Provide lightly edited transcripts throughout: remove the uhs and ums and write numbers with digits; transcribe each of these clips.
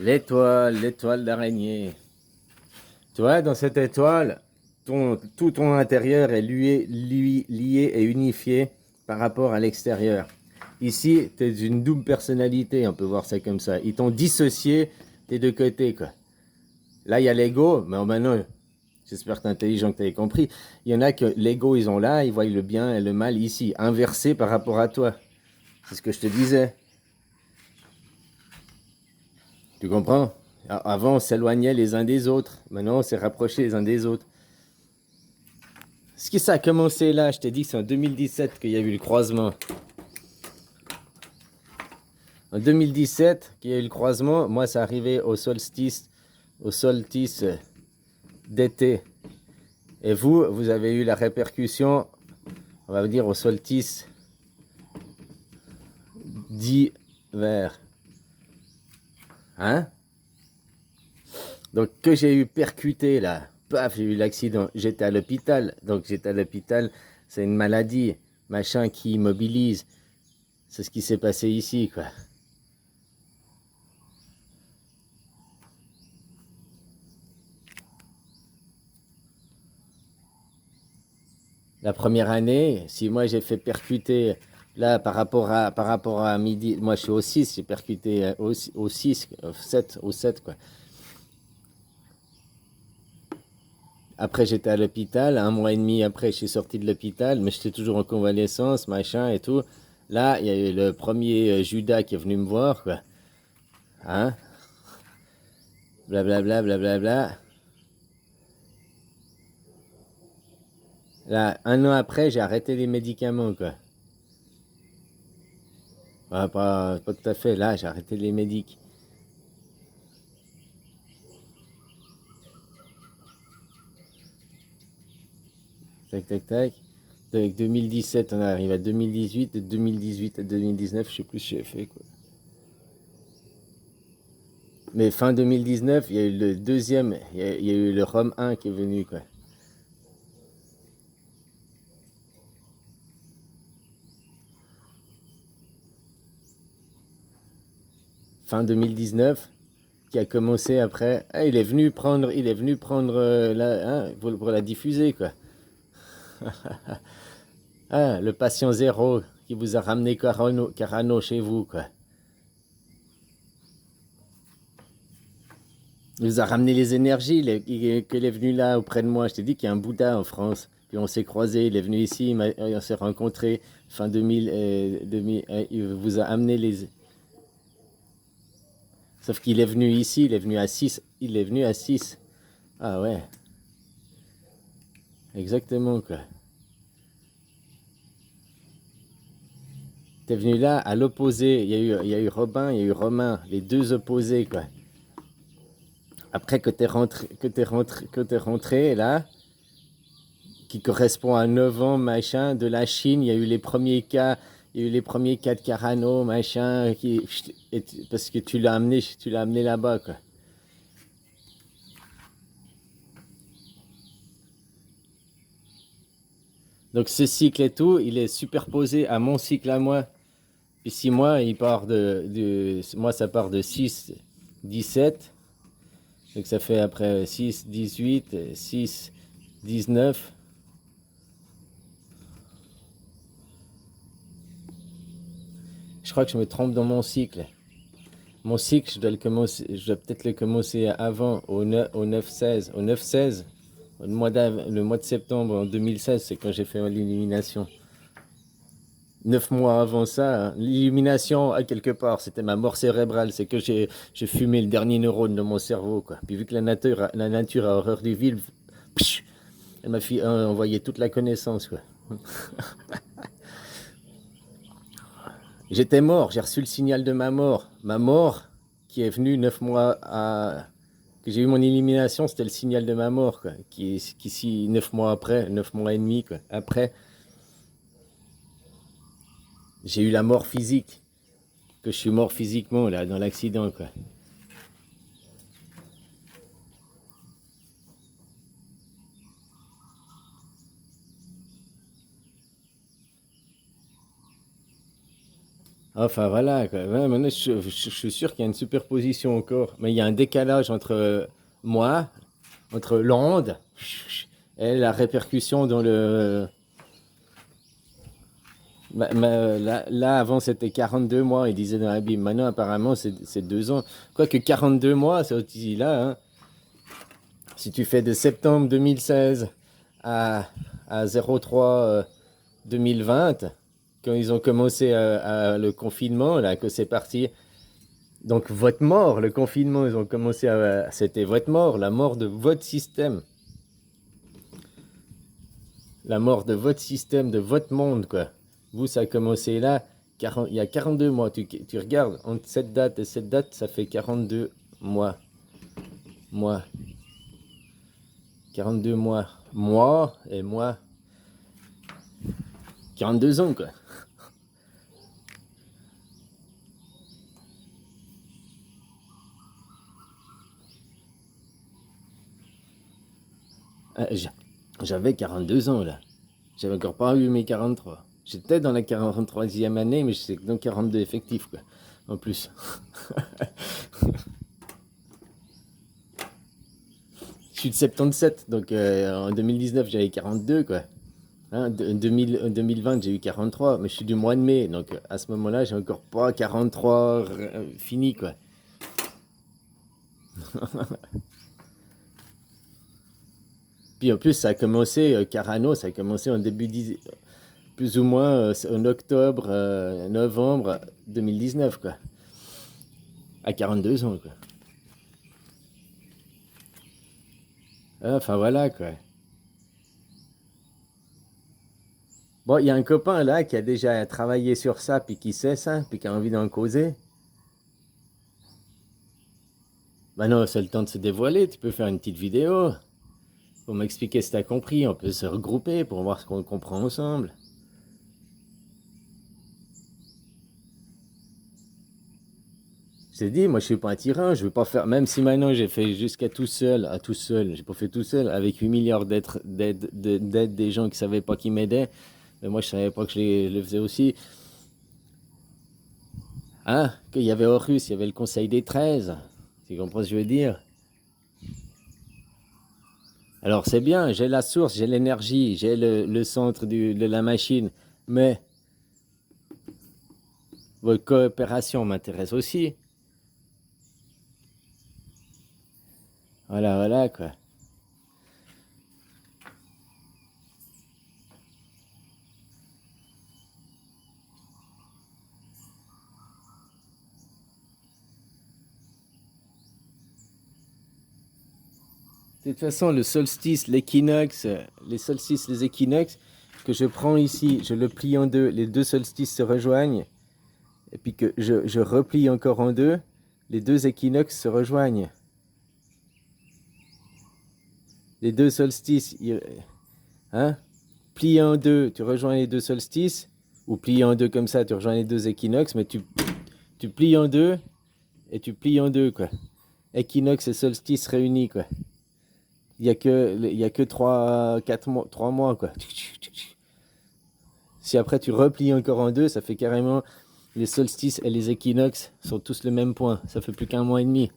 l'étoile d'araignée. Tu vois, dans cette étoile, tout ton intérieur est lié et unifié par rapport à l'extérieur. Ici, tu es une double personnalité, on peut voir ça comme ça. Ils t'ont dissocié des deux côtés, quoi. Là, il y a l'ego, mais maintenant, j'espère que tu es intelligent, que tu as compris. Il y en a que l'ego, ils ont là, ils voient le bien et le mal ici, inversé par rapport à toi. C'est ce que je te disais. Tu comprends? Avant, on s'éloignait les uns des autres. Maintenant, on s'est rapprochés les uns des autres. Ce qui ça a commencé là, je t'ai dit que c'est en 2017 qu'il y a eu le croisement. En 2017 qu'il y a eu le croisement, moi ça arrivait au solstice d'été. Et vous avez eu la répercussion, on va dire au solstice d'hiver. Hein? Donc que j'ai eu percuté là, paf, j'ai eu l'accident, j'étais à l'hôpital. Donc j'étais à l'hôpital, c'est une maladie, machin qui immobilise. C'est ce qui s'est passé ici, quoi. La première année, si moi j'ai fait percuter, là par rapport à midi, moi je suis au 6, j'ai percuté au 6, au 7 quoi. Après j'étais à l'hôpital, un mois et demi après je suis sorti de l'hôpital, mais j'étais toujours en convalescence, machin et tout. Là, il y a eu le premier Judas qui est venu me voir, quoi. Hein? Blablabla, blablabla. Là, un an après, j'ai arrêté les médicaments, quoi. Pas tout à fait, là, j'ai arrêté les médicaments. Tac, tac, tac. Avec 2017, on arrive à 2018, de 2018 à 2019, je sais plus ce que j'ai fait, quoi. Mais fin 2019, il y a eu le deuxième, il y a eu le Rome 1 qui est venu, quoi. Fin 2019, qui a commencé après. Ah, il est venu prendre pour la diffuser, quoi. Ah, le patient zéro qui vous a ramené Carano chez vous, quoi. Il nous a ramené les énergies, qu'il est venu là auprès de moi. Je t'ai dit qu'il y a un Bouddha en France. Puis on s'est croisés, il est venu ici, on s'est rencontrés fin 2000, 2000, il vous a amené les... Sauf qu'il est venu ici, il est venu à 6. Il est venu à 6. Ah ouais, exactement quoi. T'es venu là à l'opposé. Il y a eu Robin, il y a eu Romain, les deux opposés quoi. Après que t'es rentré là, qui correspond à 9 ans, machin, de la Chine. Il y a eu les premiers cas, il y a eu les premiers cas de Carano, machin, parce que tu l'as amené là-bas, quoi. Donc ce cycle et tout, il est superposé à mon cycle à moi. Puis si moi, moi ça part de 6, 17. Donc ça fait après 6, 18, 6, 19. Je crois que je me trompe dans mon cycle. Mon cycle, je dois peut-être le commencer avant, au 9-16. Au 9-16, le mois de septembre en 2016, c'est quand j'ai fait l'élimination. 9 mois avant ça, hein, l'illumination, à quelque part, c'était ma mort cérébrale. C'est que j'ai fumé le dernier neurone de mon cerveau, quoi. Puis vu que la nature a horreur du vide, psh, elle m'a fait envoyer toute la connaissance, quoi. J'étais mort, j'ai reçu le signal de ma mort. Ma mort, qui est venue 9 mois à... Que j'ai eu mon élimination, c'était le signal de ma mort, quoi. Si 9 mois après, 9 mois et demi, quoi. Après, j'ai eu la mort physique. Que je suis mort physiquement, là, dans l'accident, quoi. Enfin voilà, quoi. Ouais, maintenant, je suis sûr qu'il y a une superposition encore. Mais il y a un décalage entre moi, entre l'onde et la répercussion dans le. Là, avant, c'était 42 mois, il disait dans la Bible. Maintenant, apparemment, c'est 2 ans. Quoique 42 mois, c'est aussi là. Hein. Si tu fais de septembre 2016 à, à 03 2020, quand ils ont commencé le confinement, là, que c'est parti. Donc, votre mort, le confinement, ils ont commencé à. C'était votre mort, la mort de votre système. La mort de votre système, de votre monde, quoi. Vous, ça a commencé là, il y a 42 mois. Tu regardes, entre cette date et cette date, ça fait 42 mois. Mois. 42 mois. Mois et mois. 42 ans, quoi. Ah, j'avais 42 ans, là. J'avais encore pas eu mes 43. J'étais dans la 43e année, mais j'étais dans 42 effectifs, quoi. En plus. Je suis de 77, donc en 2019, j'avais 42, quoi. Hein, 2020, j'ai eu 43, mais je suis du mois de mai, donc à ce moment-là, j'ai encore pas 43 fini, quoi. Puis en plus, ça a commencé, Carano, ça a commencé en plus ou moins en octobre, novembre 2019, quoi. À 42 ans, quoi. Enfin voilà, quoi. Bon, il y a un copain là qui a déjà travaillé sur ça, puis qui sait ça, puis qui a envie d'en causer. Bah non, c'est le temps de se dévoiler, tu peux faire une petite vidéo. Pour m'expliquer si t'as compris, on peut se regrouper pour voir ce qu'on comprend ensemble. Je t'ai dit, moi je suis pas un tyran, je veux pas faire, même si maintenant j'ai fait jusqu'à tout seul, à tout seul, j'ai pas fait tout seul, avec 8 milliards d'aides des gens qui savaient pas qui m'aidaient, mais moi je savais pas que le faisais aussi. Hein, qu'il y avait Horus, il y avait le Conseil des 13, tu comprends ce que je veux dire? Alors c'est bien, j'ai la source, j'ai l'énergie, j'ai le centre de la machine, mais votre coopération m'intéresse aussi. Voilà, voilà quoi. De toute façon, le solstice, l'équinoxe, les solstices, les équinoxes, que je prends ici, je le plie en deux, les deux solstices se rejoignent, et puis que je replie encore en deux, les deux équinoxes se rejoignent. Les deux solstices, hein, plié en deux, tu rejoins les deux solstices, ou plié en deux comme ça, tu rejoins les deux équinoxes, mais tu plies en deux et tu plies en deux, quoi. Équinoxe et solstice réunis, quoi. Il y a que 3 mois, quoi. Si après tu replies encore en deux, ça fait carrément les solstices et les équinoxes sont tous le même point. Ça fait plus qu'un mois et demi.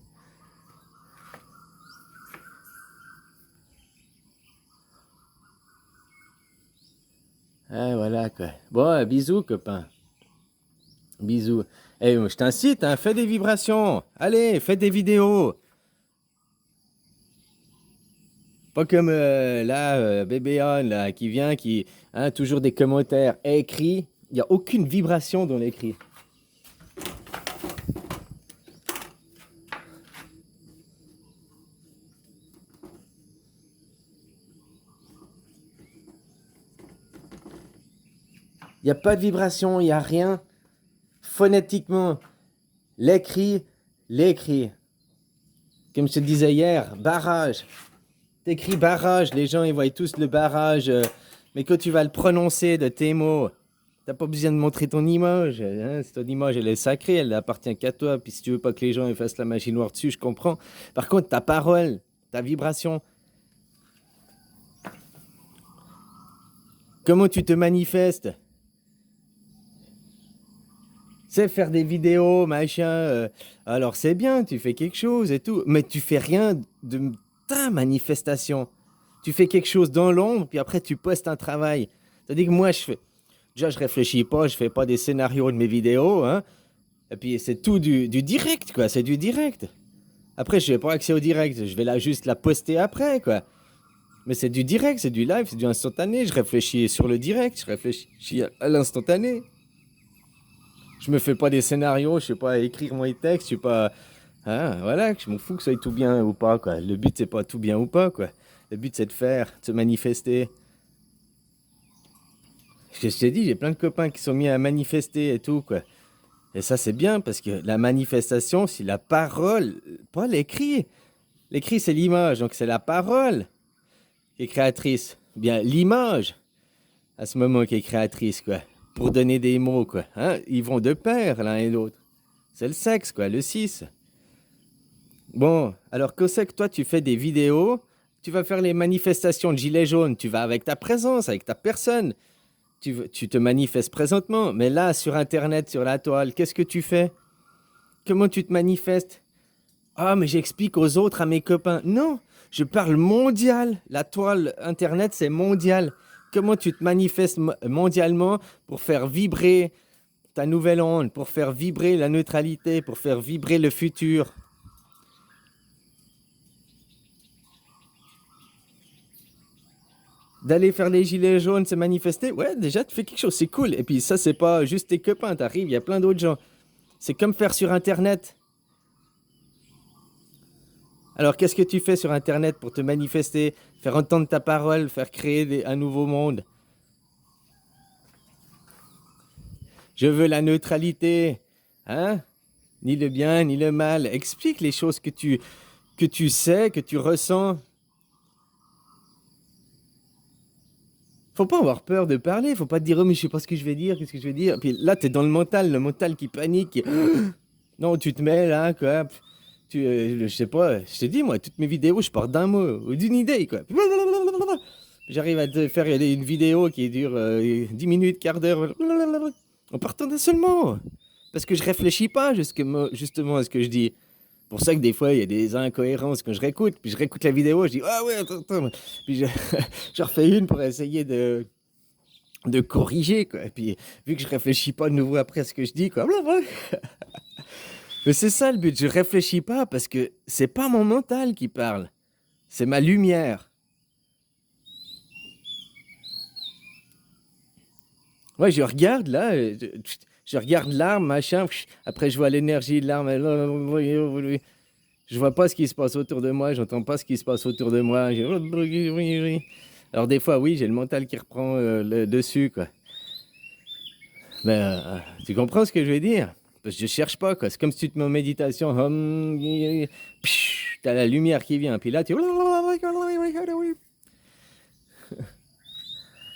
Ah, voilà, quoi. Bon, bisous, copain. Bisous. Eh, je t'incite, hein, fais des vibrations. Allez, fais des vidéos. Pas comme là, Bébéon, là, qui vient, qui hein, toujours des commentaires écrits. Il n'y a aucune vibration dans l'écrit. Il n'y a pas de vibration, il n'y a rien. Phonétiquement, l'écrit, l'écrit. Comme je te disais hier, barrage. T'écris barrage, les gens ils voient tous le barrage. Mais quand tu vas le prononcer de tes mots, t'as pas besoin de montrer ton image. Hein, ton image elle est sacrée, elle appartient qu'à toi. Puis si tu veux pas que les gens ils fassent la magie noire dessus, je comprends. Par contre, ta parole, ta vibration, comment tu te manifestes, sais, faire des vidéos, machin. Alors c'est bien, tu fais quelque chose et tout, mais tu fais rien de ta manifestation. Tu fais quelque chose dans l'ombre, puis après tu postes un travail. C'est-à-dire que moi, déjà, je réfléchis pas, je fais pas des scénarios de mes vidéos, hein. Et puis c'est tout du direct, quoi. C'est du direct. Après, je n'ai pas accès au direct. Je vais juste la poster après, quoi. Mais c'est du direct, c'est du live, c'est du instantané. Je réfléchis sur le direct, je réfléchis à l'instantané. Je me fais pas des scénarios, je sais pas écrire mes textes, je sais pas. Hein, voilà, je m'en fous que ça aille tout bien ou pas, quoi. Le but, c'est pas tout bien ou pas, quoi. Le but, c'est de faire, de se manifester. Je t'ai dit, j'ai plein de copains qui sont mis à manifester et tout, quoi. Et ça, c'est bien parce que la manifestation, c'est la parole, pas l'écrit. L'écrit, c'est l'image, donc c'est la parole qui est créatrice. Bien, l'image, à ce moment, qui est créatrice, quoi. Pour donner des mots, quoi. Hein? Ils vont de pair, l'un et l'autre. C'est le sexe, quoi, le 6. Bon, alors que c'est que toi, tu fais des vidéos, tu vas faire les manifestations de gilets jaunes, tu vas avec ta présence, avec ta personne. Tu te manifestes présentement, mais là, sur Internet, sur la toile, qu'est-ce que tu fais? Comment tu te manifestes? Ah, mais j'explique aux autres, à mes copains. Non, je parle mondial. La toile Internet, c'est mondial. Comment tu te manifestes mondialement pour faire vibrer ta nouvelle onde, pour faire vibrer la neutralité, pour faire vibrer le futur? D'aller faire les gilets jaunes, se manifester, ouais, déjà, tu fais quelque chose, c'est cool. Et puis ça, c'est pas juste tes copains, t'arrives, il y a plein d'autres gens. C'est comme faire sur Internet. Alors, qu'est-ce que tu fais sur Internet pour te manifester, faire entendre ta parole, faire créer un nouveau monde? Je veux la neutralité, hein? Ni le bien, ni le mal. Explique les choses que tu sais, que tu ressens. Faut pas avoir peur de parler, faut pas te dire, oh, mais je sais pas ce que je vais dire, qu'est-ce que je vais dire. Puis là, tu es dans le mental qui panique. Non, tu te mets là, quoi. Je sais pas, je te dis, moi, toutes mes vidéos, je pars d'un mot ou d'une idée, quoi. J'arrive à te faire une vidéo qui dure 10 minutes, quart d'heure, en partant d'un seul mot. Parce que je réfléchis pas justement à ce que je dis. Pour ça que des fois, il y a des incohérences quand je réécoute. Puis je réécoute la vidéo, je dis, ah ouais, attends. Puis je refais une pour essayer de corriger, quoi. Et puis, vu que je réfléchis pas de nouveau après ce que je dis, quoi. Mais c'est ça le but, je réfléchis pas parce que c'est pas mon mental qui parle, c'est ma lumière. Ouais, je regarde là, je regarde l'arme, machin, après je vois l'énergie de l'arme, je vois pas ce qui se passe autour de moi, j'entends pas ce qui se passe autour de moi. Alors des fois, oui, j'ai le mental qui reprend le dessus, quoi. Mais tu comprends ce que je veux dire? Parce que je cherche pas, quoi. C'est comme si tu te mets en méditation, t'as la lumière qui vient, puis là tu...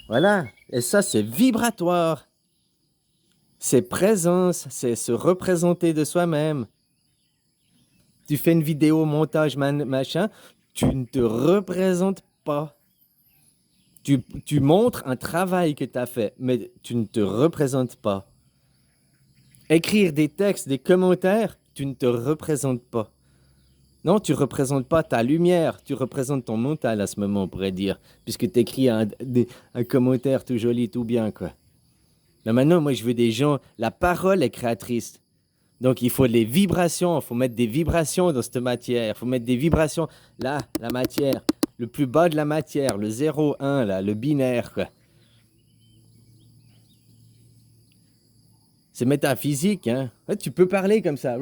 Voilà, et ça c'est vibratoire. C'est présence, c'est se représenter de soi-même. Tu fais une vidéo, montage, machin, tu ne te représentes pas. Tu montres un travail que tu as fait, mais tu ne te représentes pas. Écrire des textes, des commentaires, tu ne te représentes pas. Non, tu ne représentes pas ta lumière, tu représentes ton mental à ce moment, on pourrait dire, puisque tu écris un commentaire tout joli, tout bien, quoi. Mais maintenant, moi, je veux des gens, la parole est créatrice. Donc, il faut les vibrations, il faut mettre des vibrations dans cette matière, il faut mettre des vibrations, là, la matière, le plus bas de la matière, le 0, 1, là, le binaire, quoi. C'est métaphysique, hein. Ouais, tu peux parler comme ça.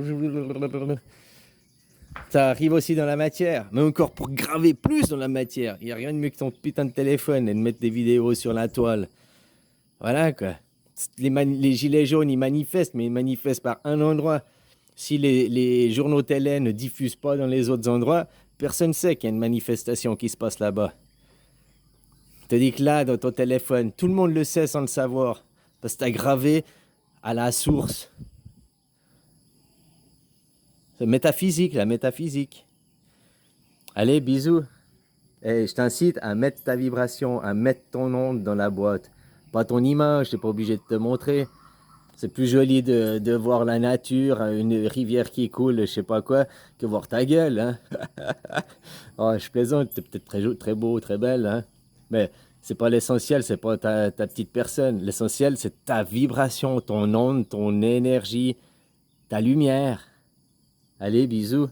Ça arrive aussi dans la matière, mais encore pour graver plus dans la matière. Il n'y a rien de mieux que ton putain de téléphone et de mettre des vidéos sur la toile. Voilà, quoi. Les gilets jaunes, ils manifestent, mais ils manifestent par un endroit. Si les journaux télé ne diffusent pas dans les autres endroits, personne ne sait qu'il y a une manifestation qui se passe là-bas. Tandis que là, dans ton téléphone, tout le monde le sait sans le savoir. Parce que tu as gravé à la source. C'est métaphysique, la métaphysique. Allez, bisous. Et je t'incite à mettre ta vibration, à mettre ton onde dans la boîte. Pas ton image, t'es pas obligé de te montrer. C'est plus joli de voir la nature, une rivière qui coule, je sais pas quoi, que voir ta gueule, hein. Oh, je plaisante, t'es peut-être très beau, très belle, hein. Mais c'est pas l'essentiel, c'est pas ta petite personne. L'essentiel, c'est ta vibration, ton onde, ton énergie, ta lumière. Allez, bisous.